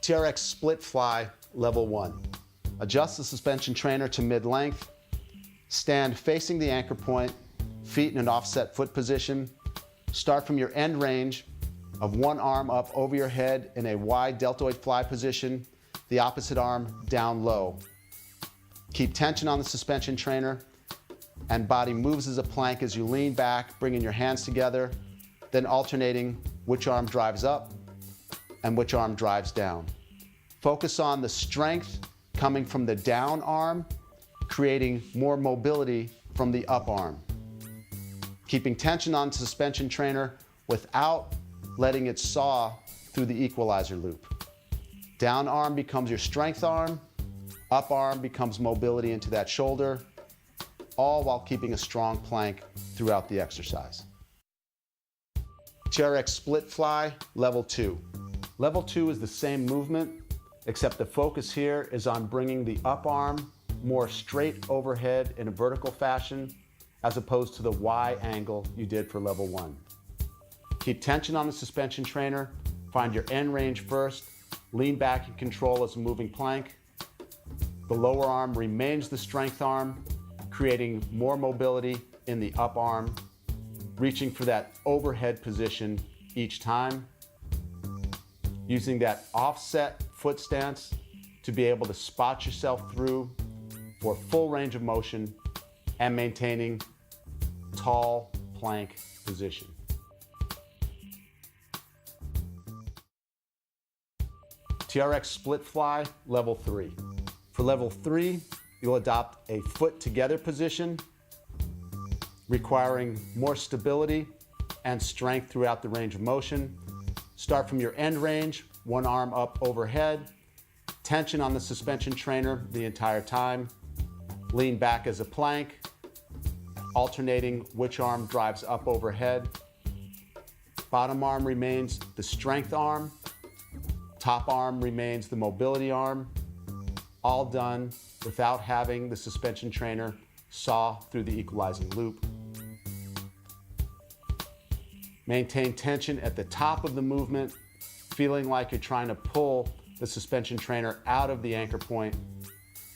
TRX split fly, level 1. Adjust the suspension trainer to mid-length. Stand facing the anchor point, feet in an offset foot position. Start from your end range of one arm up over your head in a wide deltoid fly position, the opposite arm down low. Keep tension on the suspension trainer and body moves as a plank as you lean back, bringing your hands together, then alternating which arm drives up and which arm drives down. Focus on the strength coming from the down arm, creating more mobility from the up arm. Keeping tension on the suspension trainer without letting it saw through the equalizer loop. Down arm becomes your strength arm, up arm becomes mobility into that shoulder, all while keeping a strong plank throughout the exercise. TRX split fly, level 2. Level 2 is the same movement, except the focus here is on bringing the up arm more straight overhead in a vertical fashion, as opposed to the Y angle you did for level 1. Keep tension on the suspension trainer, find your end range first, lean back and control as a moving plank. The lower arm remains the strength arm, creating more mobility in the up arm, reaching for that overhead position each time. Using that offset foot stance to be able to spot yourself through for full range of motion and maintaining tall plank position. TRX split fly, level 3. For level 3, you'll adopt a foot together position, requiring more stability and strength throughout the range of motion. Start from your end range, one arm up overhead, tension on the suspension trainer the entire time, lean back as a plank, alternating which arm drives up overhead. Bottom arm remains the strength arm, top arm remains the mobility arm, all done without having the suspension trainer saw through the equalizing loop. Maintain tension at the top of the movement, feeling like you're trying to pull the suspension trainer out of the anchor point.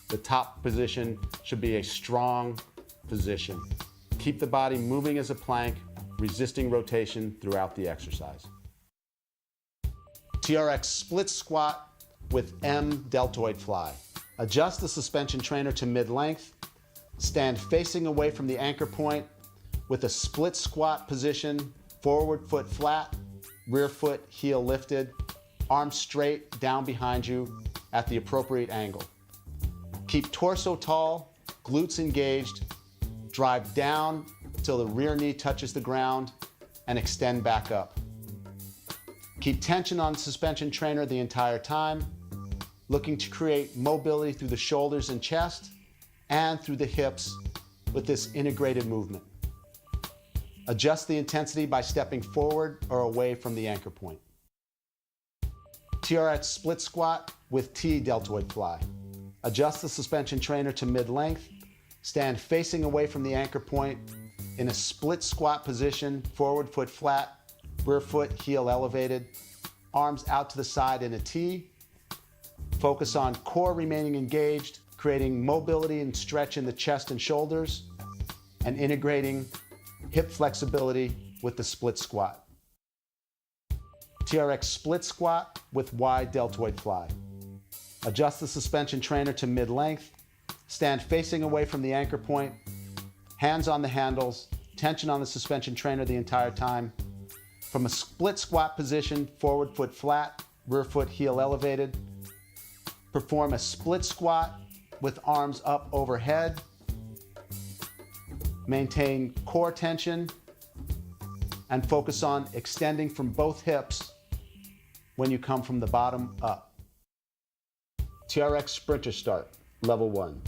The top position should be a strong position. Keep the body moving as a plank, resisting rotation throughout the exercise. TRX split squat with M deltoid fly. Adjust the suspension trainer to mid-length. Stand facing away from the anchor point with a split squat position, forward foot flat, rear foot heel lifted, arms straight down behind you at the appropriate angle. Keep torso tall, glutes engaged, drive down till the rear knee touches the ground and extend back up. Keep tension on the suspension trainer the entire time, looking to create mobility through the shoulders and chest and through the hips with this integrated movement. Adjust the intensity by stepping forward or away from the anchor point. TRX split squat with T deltoid fly. Adjust the suspension trainer to mid-length. Stand facing away from the anchor point in a split squat position, forward foot flat, rear foot heel elevated, arms out to the side in a T. Focus on core remaining engaged, creating mobility and stretch in the chest and shoulders, and integrating hip flexibility with the split squat. TRX split squat with Y deltoid fly. Adjust the suspension trainer to mid-length. Stand facing away from the anchor point, hands on the handles, tension on the suspension trainer the entire time. From a split squat position, forward foot flat, rear foot heel elevated. Perform a split squat with arms up overhead. Maintain core tension and focus on extending from both hips when you come from the bottom up. TRX sprinter start, level 1.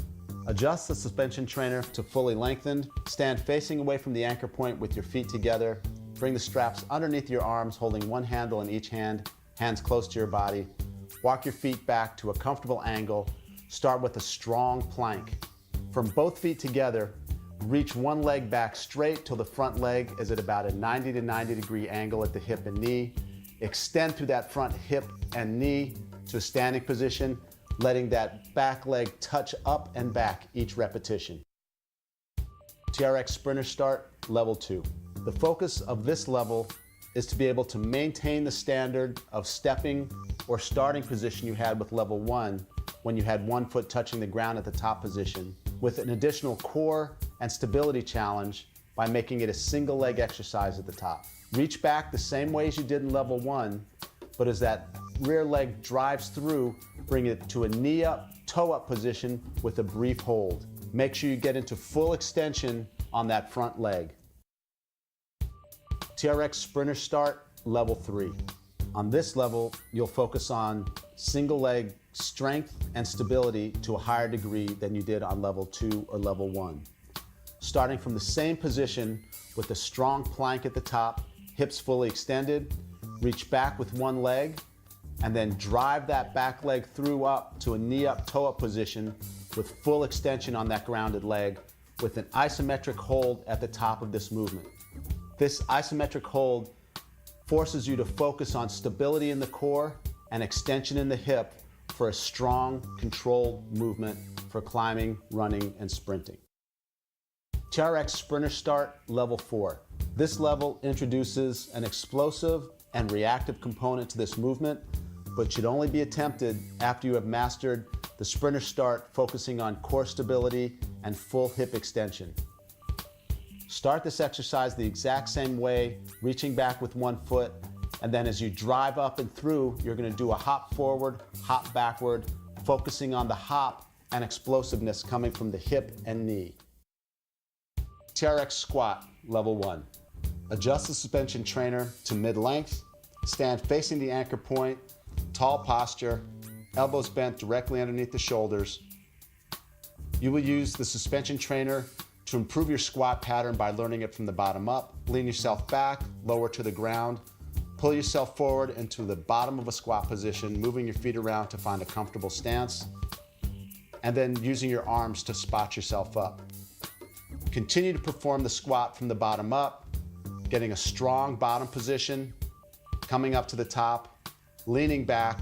Adjust the suspension trainer to fully lengthened. Stand facing away from the anchor point with your feet together. Bring the straps underneath your arms, holding one handle in each hand, hands close to your body. Walk your feet back to a comfortable angle. Start with a strong plank. From both feet together, reach one leg back straight till the front leg is at about a 90 to 90 degree angle at the hip and knee. Extend through that front hip and knee, to a standing position, letting that back leg touch up and back each repetition. TRX Sprinter Start, level 2. The focus of this level is to be able to maintain the standard of stepping or starting position you had with level 1 when you had one foot touching the ground at the top position, with an additional core and stability challenge by making it a single leg exercise at the top. Reach back the same way as you did in level 1, but as that rear leg drives through, bring it to a knee up, toe up position with a brief hold. Make sure you get into full extension on that front leg. TRX Sprinter Start, level 3. On this level, you'll focus on single leg strength and stability to a higher degree than you did on level 2 or level 1. Starting from the same position with a strong plank at the top, hips fully extended, reach back with one leg, and then drive that back leg through up to a knee up, toe up position with full extension on that grounded leg with an isometric hold at the top of this movement. This isometric hold forces you to focus on stability in the core and extension in the hip for a strong, controlled movement for climbing, running, and sprinting. TRX Sprinter Start, level 4. This level introduces an explosive and reactive component to this movement, but should only be attempted after you have mastered the Sprinter Start, focusing on core stability and full hip extension. Start this exercise the exact same way, reaching back with one foot, and then as you drive up and through, you're going to do a hop forward, hop backward, focusing on the hop and explosiveness coming from the hip and knee. TRX Squat, level 1. Adjust the suspension trainer to mid-length, stand facing the anchor point, tall posture, elbows bent directly underneath the shoulders. You will use the suspension trainer to improve your squat pattern by learning it from the bottom up. Lean yourself back, lower to the ground, pull yourself forward into the bottom of a squat position, moving your feet around to find a comfortable stance, and then using your arms to spot yourself up. Continue to perform the squat from the bottom up, getting a strong bottom position, coming up to the top, leaning back,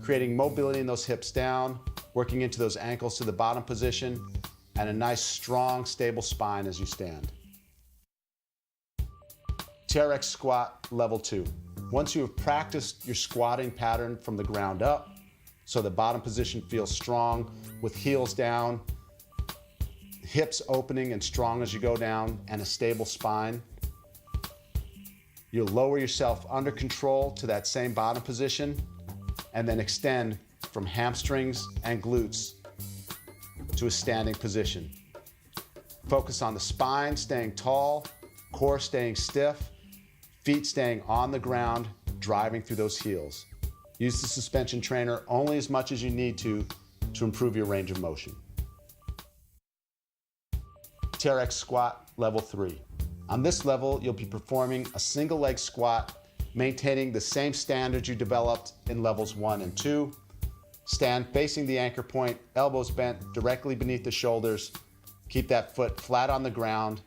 creating mobility in those hips down, working into those ankles to the bottom position, and a nice, strong, stable spine as you stand. TRX Squat, level 2. Once you have practiced your squatting pattern from the ground up, so the bottom position feels strong with heels down, hips opening and strong as you go down, and a stable spine, you'll lower yourself under control to that same bottom position, and then extend from hamstrings and glutes to a standing position. Focus on the spine staying tall, core staying stiff, feet staying on the ground, driving through those heels. Use the suspension trainer only as much as you need to improve your range of motion. TRX Squat, level 3. On this level, you'll be performing a single leg squat, maintaining the same standards you developed in levels 1 and 2. Stand facing the anchor point, elbows bent directly beneath the shoulders. Keep that foot flat on the ground,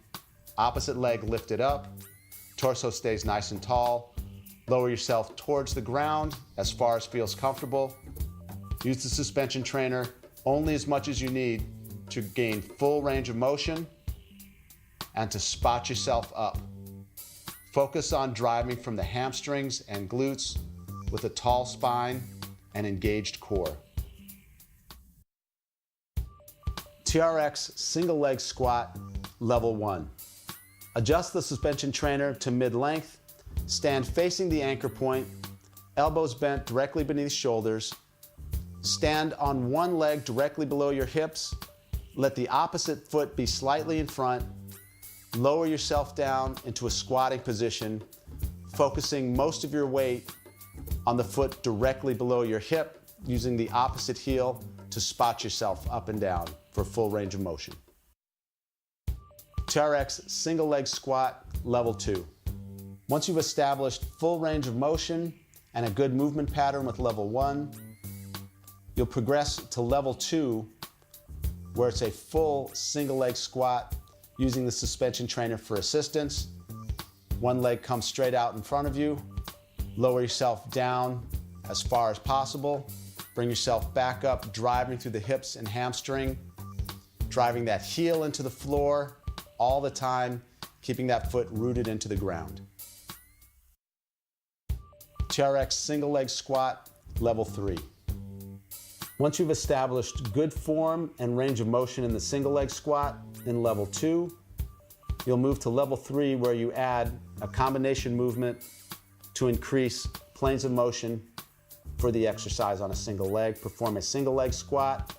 opposite leg lifted up, torso stays nice and tall. Lower yourself towards the ground as far as feels comfortable. Use the suspension trainer only as much as you need to gain full range of motion and to spot yourself up. Focus on driving from the hamstrings and glutes with a tall spine and engaged core. TRX single leg squat, level 1. Adjust the suspension trainer to mid-length, stand facing the anchor point, elbows bent directly beneath shoulders, stand on one leg directly below your hips, let the opposite foot be slightly in front, lower yourself down into a squatting position, focusing most of your weight on the foot directly below your hip, using the opposite heel to spot yourself up and down for full range of motion. TRX single leg squat, level 2. Once you've established full range of motion and a good movement pattern with level 1, you'll progress to level 2, where it's a full single leg squat using the suspension trainer for assistance. One leg comes straight out in front of you. Lower yourself down as far as possible. Bring yourself back up, driving through the hips and hamstring, driving that heel into the floor all the time, keeping that foot rooted into the ground. TRX single leg squat, level 3. Once you've established good form and range of motion in the single leg squat in level 2, you'll move to level 3 where you add a combination movement to increase planes of motion for the exercise on a single leg. Perform a single leg squat,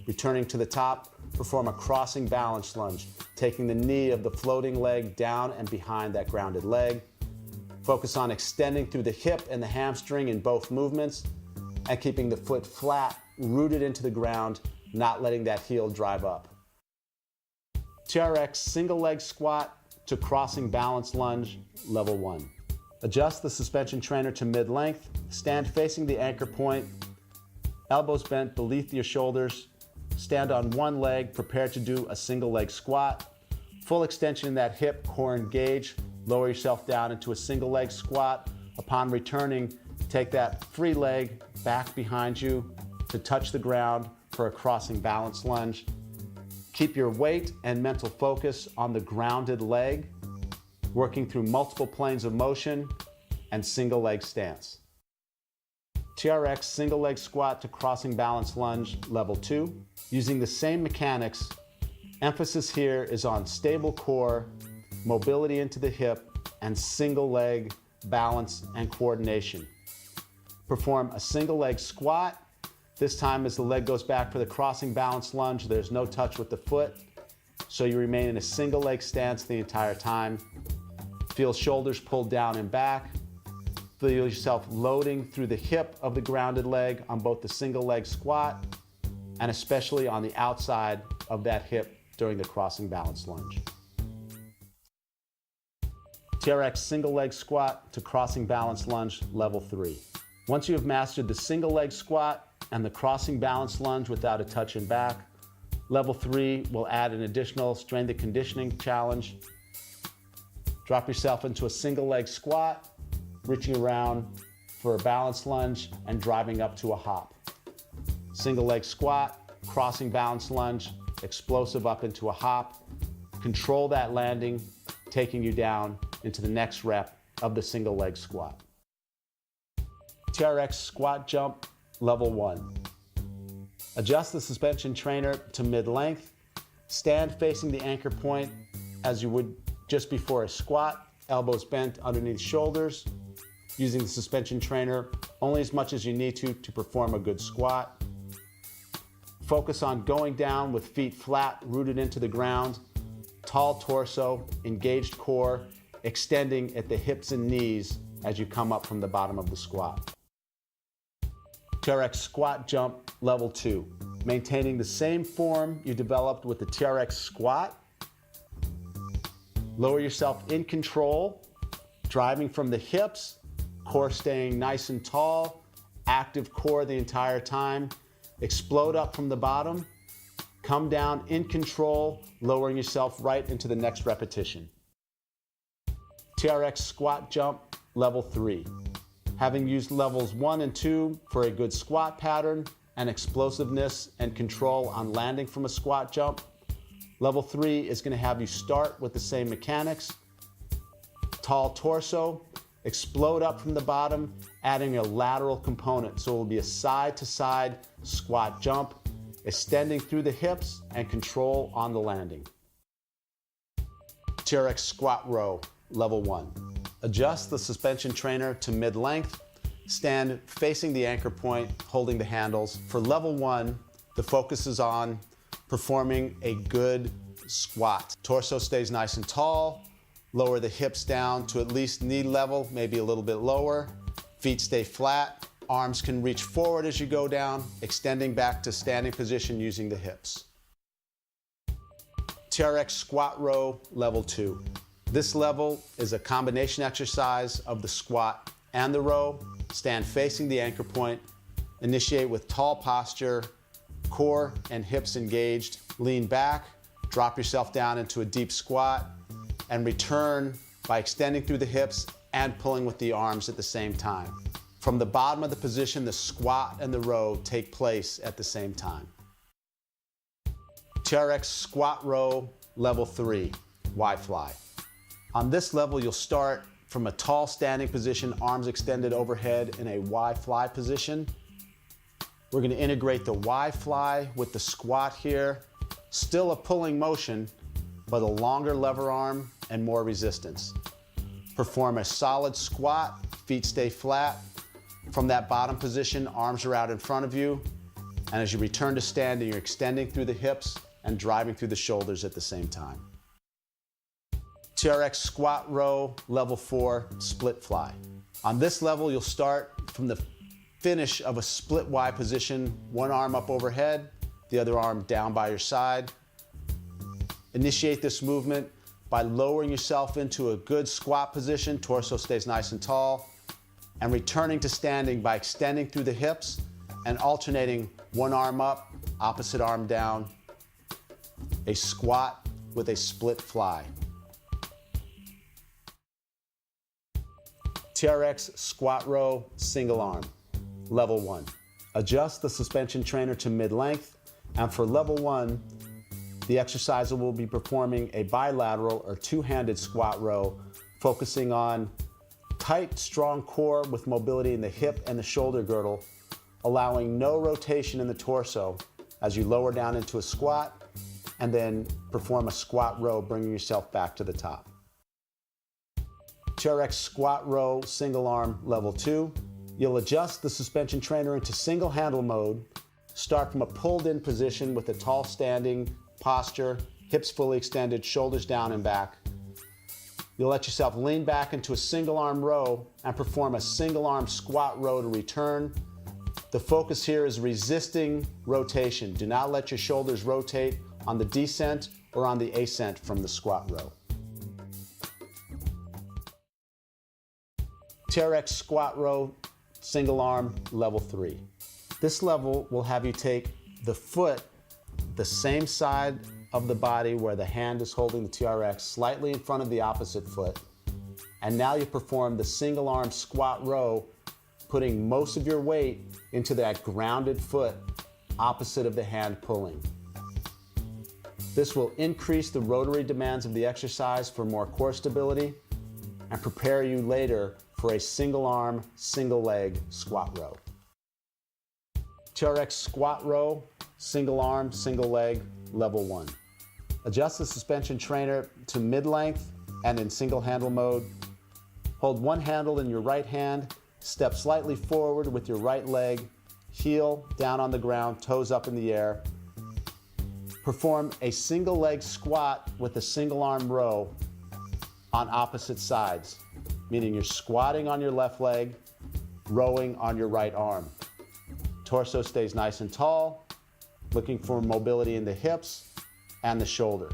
returning to the top, perform a crossing balance lunge, taking the knee of the floating leg down and behind that grounded leg. Focus on extending through the hip and the hamstring in both movements and keeping the foot flat, rooted into the ground, not letting that heel drive up. TRX single leg squat to crossing balance lunge, level 1. Adjust the suspension trainer to mid-length, stand facing the anchor point, elbows bent beneath your shoulders, stand on one leg, prepare to do a single leg squat. Full extension in that hip, core engaged, lower yourself down into a single leg squat. Upon returning, take that free leg back behind you to touch the ground for a crossing balance lunge. Keep your weight and mental focus on the grounded leg, working through multiple planes of motion and single leg stance. TRX single leg squat to crossing balance lunge, level 2. Using the same mechanics, emphasis here is on stable core, mobility into the hip, and single leg balance and coordination. Perform a single leg squat. This time as the leg goes back for the crossing balance lunge, there's no touch with the foot, so you remain in a single leg stance the entire time. Feel shoulders pulled down and back. Feel yourself loading through the hip of the grounded leg on both the single leg squat and especially on the outside of that hip during the crossing balance lunge. TRX single leg squat to crossing balance lunge, level 3. Once you have mastered the single leg squat and the crossing balance lunge without a touch and back, level 3 will add an additional strength and conditioning challenge. Drop yourself into a single leg squat, reaching around for a balance lunge and driving up to a hop. Single leg squat, crossing balance lunge, explosive up into a hop. Control that landing, taking you down into the next rep of the single leg squat. TRX squat jump, level 1. Adjust the suspension trainer to mid-length. Stand facing the anchor point as you would just before a squat, elbows bent underneath shoulders, using the suspension trainer only as much as you need to perform a good squat. Focus on going down with feet flat, rooted into the ground, tall torso, engaged core, extending at the hips and knees as you come up from the bottom of the squat. TRX squat jump, level 2. Maintaining the same form you developed with the TRX squat. Lower yourself in control, driving from the hips, core staying nice and tall, active core the entire time. Explode up from the bottom, come down in control, lowering yourself right into the next repetition. TRX squat jump, level 3. Having used levels 1 and 2 for a good squat pattern and explosiveness and control on landing from a squat jump, level 3 is going to have you start with the same mechanics. Tall torso, explode up from the bottom, adding a lateral component. So it will be a side-to-side squat jump, extending through the hips and control on the landing. TRX squat row, level 1. Adjust the suspension trainer to mid-length. Stand facing the anchor point, holding the handles. For level 1, the focus is on performing a good squat. Torso stays nice and tall. Lower the hips down to at least knee level, maybe a little bit lower. Feet stay flat. Arms can reach forward as you go down, extending back to standing position using the hips. TRX squat row, level 2. This level is a combination exercise of the squat and the row. Stand facing the anchor point. Initiate with tall posture, core and hips engaged. Lean back, drop yourself down into a deep squat, and return by extending through the hips and pulling with the arms at the same time. From the bottom of the position, the squat and the row take place at the same time. TRX squat row level 3, Y fly. On this level, you'll start from a tall standing position, arms extended overhead in a Y fly position. We're going to integrate the Y fly with the squat here. Still a pulling motion, but a longer lever arm and more resistance. Perform a solid squat, feet stay flat. From that bottom position, arms are out in front of you. And as you return to standing, you're extending through the hips and driving through the shoulders at the same time. TRX squat row level 4, split fly. On this level, you'll start from the finish of a split Y position, one arm up overhead, the other arm down by your side. Initiate this movement by lowering yourself into a good squat position, torso stays nice and tall, and returning to standing by extending through the hips and alternating one arm up, opposite arm down, a squat with a split fly. TRX squat row, single arm, level 1. Adjust the suspension trainer to mid-length, and for level 1, the exerciser will be performing a bilateral or two-handed squat row, focusing on tight, strong core with mobility in the hip and the shoulder girdle, allowing no rotation in the torso as you lower down into a squat and then perform a squat row, bringing yourself back to the top. TRX squat row, single arm, level 2. You'll adjust the suspension trainer into single handle mode. Start from a pulled in position with a tall standing posture, hips fully extended, shoulders down and back. You'll let yourself lean back into a single arm row and perform a single arm squat row to return. The focus here is resisting rotation. Do not let your shoulders rotate on the descent or on the ascent from the squat row. TRX squat row, single arm, level 3. This level will have you take the foot, the same side of the body where the hand is holding the TRX, slightly in front of the opposite foot. And now you perform the single arm squat row, putting most of your weight into that grounded foot opposite of the hand pulling. This will increase the rotary demands of the exercise for more core stability and prepare you later for a single arm, single leg squat row. TRX squat row, single arm, single leg, level 1. Adjust the suspension trainer to mid-length and in single handle mode. Hold one handle in your right hand, step slightly forward with your right leg, heel down on the ground, toes up in the air. Perform a single leg squat with a single arm row on opposite sides, meaning you're squatting on your left leg, rowing on your right arm. Torso stays nice and tall, looking for mobility in the hips and the shoulder.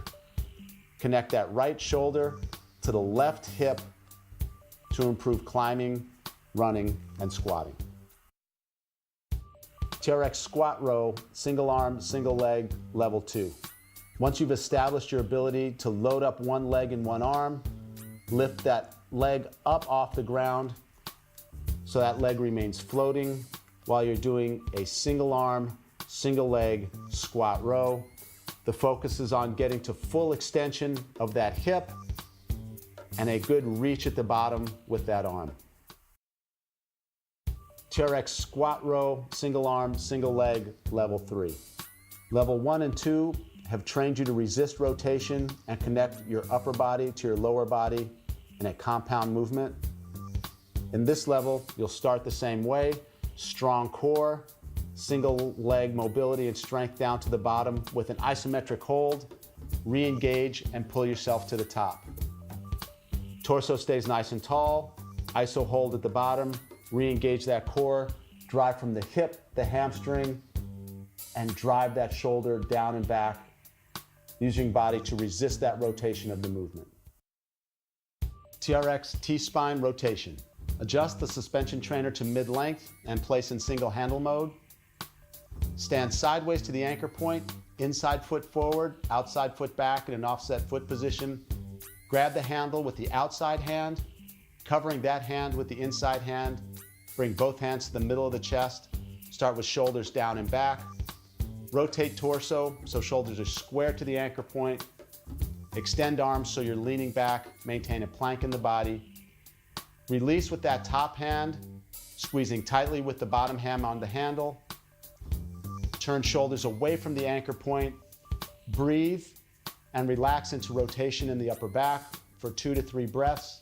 Connect that right shoulder to the left hip to improve climbing, running, and squatting. TRX squat row, single arm, single leg, level 2. Once you've established your ability to load up one leg and one arm, lift that leg up off the ground so that leg remains floating while you're doing a single arm, single leg squat row. The focus is on getting to full extension of that hip and a good reach at the bottom with that arm. TRX squat row, single arm, single leg, level 3. Level 1 and 2 have trained you to resist rotation and connect your upper body to your lower body in a compound movement. In this level, you'll start the same way, strong core, single leg mobility and strength down to the bottom with an isometric hold, re-engage and pull yourself to the top. Torso stays nice and tall, iso hold at the bottom, re-engage that core, drive from the hip, the hamstring, and drive that shoulder down and back, using body to resist that rotation of the movement. TRX T-spine rotation. Adjust the suspension trainer to mid-length and place in single handle mode. Stand sideways to the anchor point, inside foot forward, outside foot back in an offset foot position. Grab the handle with the outside hand, covering that hand with the inside hand, Bring both hands to the middle of the chest. Start with shoulders down and back. Rotate torso so shoulders are square to the anchor point. Extend arms so you're leaning back. Maintain a plank in the body. Release with that top hand, squeezing tightly with the bottom hand on the handle. Turn shoulders away from the anchor point. Breathe and relax into rotation in the upper back for 2 to 3 breaths.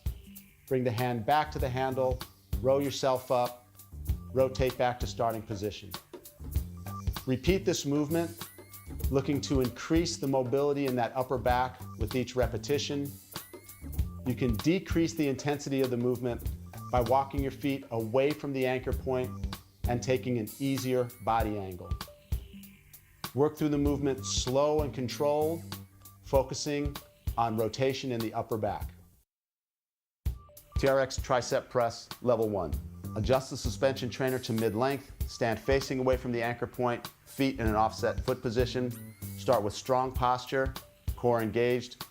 Bring the hand back to the handle, row yourself up, rotate back to starting position. Repeat this movement, looking to increase the mobility in that upper back with each repetition. You can decrease the intensity of the movement by walking your feet away from the anchor point and taking an easier body angle. Work through the movement slow and controlled, focusing on rotation in the upper back. TRX tricep press, level 1. Adjust the suspension trainer to mid-length. Stand facing away from the anchor point, feet in an offset foot position. Start with strong posture, core engaged,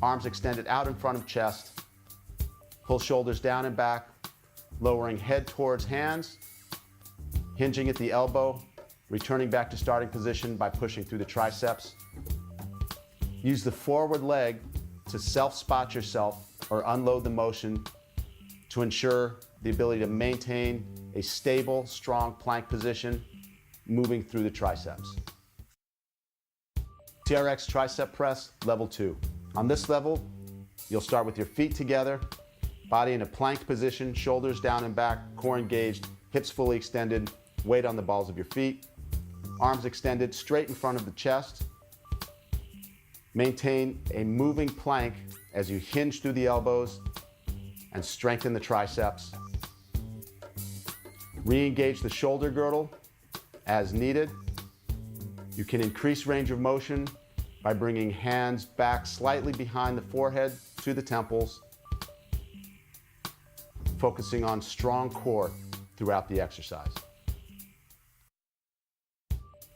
arms extended out in front of chest. Pull shoulders down and back, lowering head towards hands, hinging at the elbow, returning back to starting position by pushing through the triceps. Use the forward leg to self-spot yourself or unload the motion to ensure the ability to maintain a stable, strong plank position moving through the triceps. TRX tricep press, level 2. On this level, you'll start with your feet together, body in a plank position, shoulders down and back, core engaged, hips fully extended, weight on the balls of your feet, arms extended straight in front of the chest. Maintain a moving plank as you hinge through the elbows and strengthen the triceps. Re-engage the shoulder girdle as needed. You can increase range of motion by bringing hands back slightly behind the forehead to the temples, focusing on strong core throughout the exercise.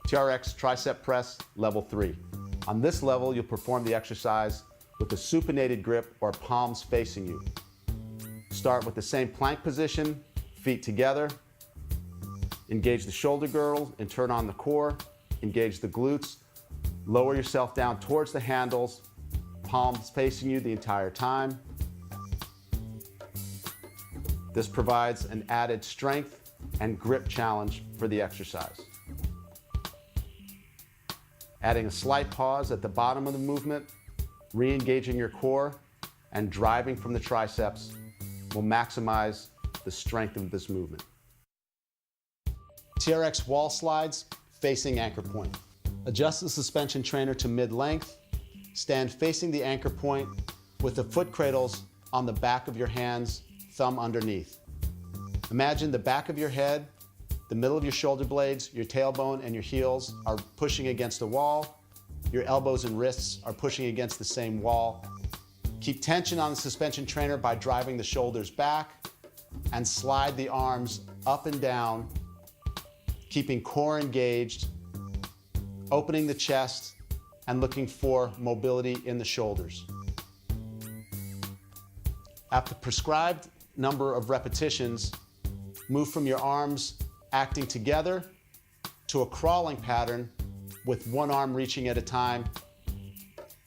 TRX tricep press, level 3. On this level, you'll perform the exercise with a supinated grip or palms facing you. Start with the same plank position, feet together. Engage the shoulder girdle and turn on the core. Engage the glutes. Lower yourself down towards the handles, palms facing you the entire time. This provides an added strength and grip challenge for the exercise. Adding a slight pause at the bottom of the movement, re-engaging your core and driving from the triceps will maximize the strength of this movement. TRX wall slides facing anchor point. Adjust the suspension trainer to mid-length. Stand facing the anchor point with the foot cradles on the back of your hands, thumb underneath. Imagine the back of your head, the middle of your shoulder blades, your tailbone, and your heels are pushing against the wall. Your elbows and wrists are pushing against the same wall. Keep tension on the suspension trainer by driving the shoulders back and slide the arms up and down, keeping core engaged, opening the chest, and looking for mobility in the shoulders. After prescribed number of repetitions, move from your arms acting together to a crawling pattern with one arm reaching at a time,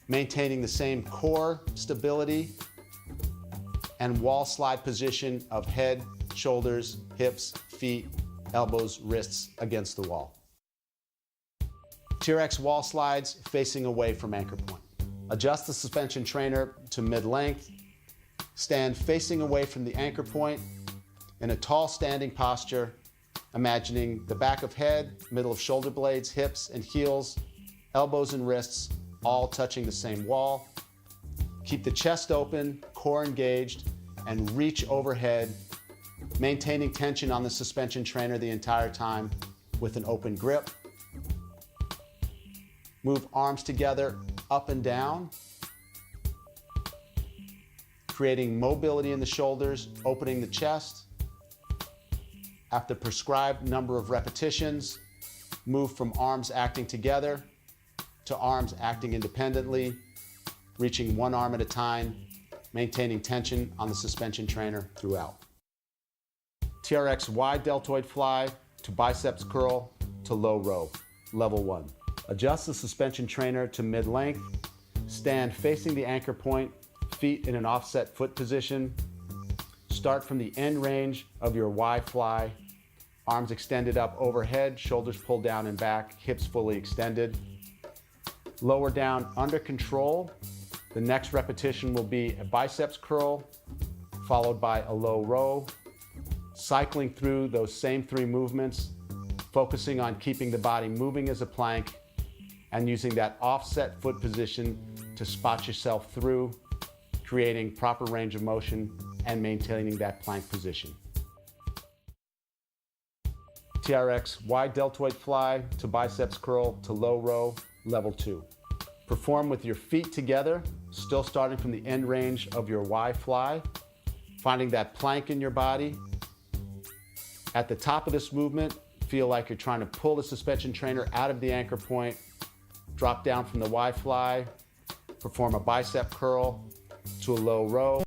maintaining the same core stability and wall slide position of head, shoulders, hips, feet, elbows, wrists against the wall. TRX wall slides facing away from anchor point. Adjust the suspension trainer to mid-length. Stand facing away from the anchor point in a tall standing posture, imagining the back of head, middle of shoulder blades, hips and heels, elbows and wrists all touching the same wall. Keep the chest open, core engaged, and reach overhead, maintaining tension on the suspension trainer the entire time with an open grip. Move arms together up and down, creating mobility in the shoulders, opening the chest. After prescribed number of repetitions, move from arms acting together to arms acting independently, reaching one arm at a time, maintaining tension on the suspension trainer throughout. TRX wide deltoid fly to biceps curl to low row, level 1. Adjust the suspension trainer to mid-length. Stand facing the anchor point, feet in an offset foot position. Start from the end range of your Y fly, arms extended up overhead, shoulders pulled down and back, hips fully extended. Lower down under control. The next repetition will be a biceps curl, followed by a low row. Cycling through those same 3 movements, focusing on keeping the body moving as a plank and using that offset foot position to spot yourself through, creating proper range of motion and maintaining that plank position. TRX wide deltoid fly to biceps curl to low row, level 2. Perform with your feet together, still starting from the end range of your Y fly, finding that plank in your body. At the top of this movement, feel like you're trying to pull the suspension trainer out of the anchor point, drop down from the Y fly, perform a bicep curl to a low row.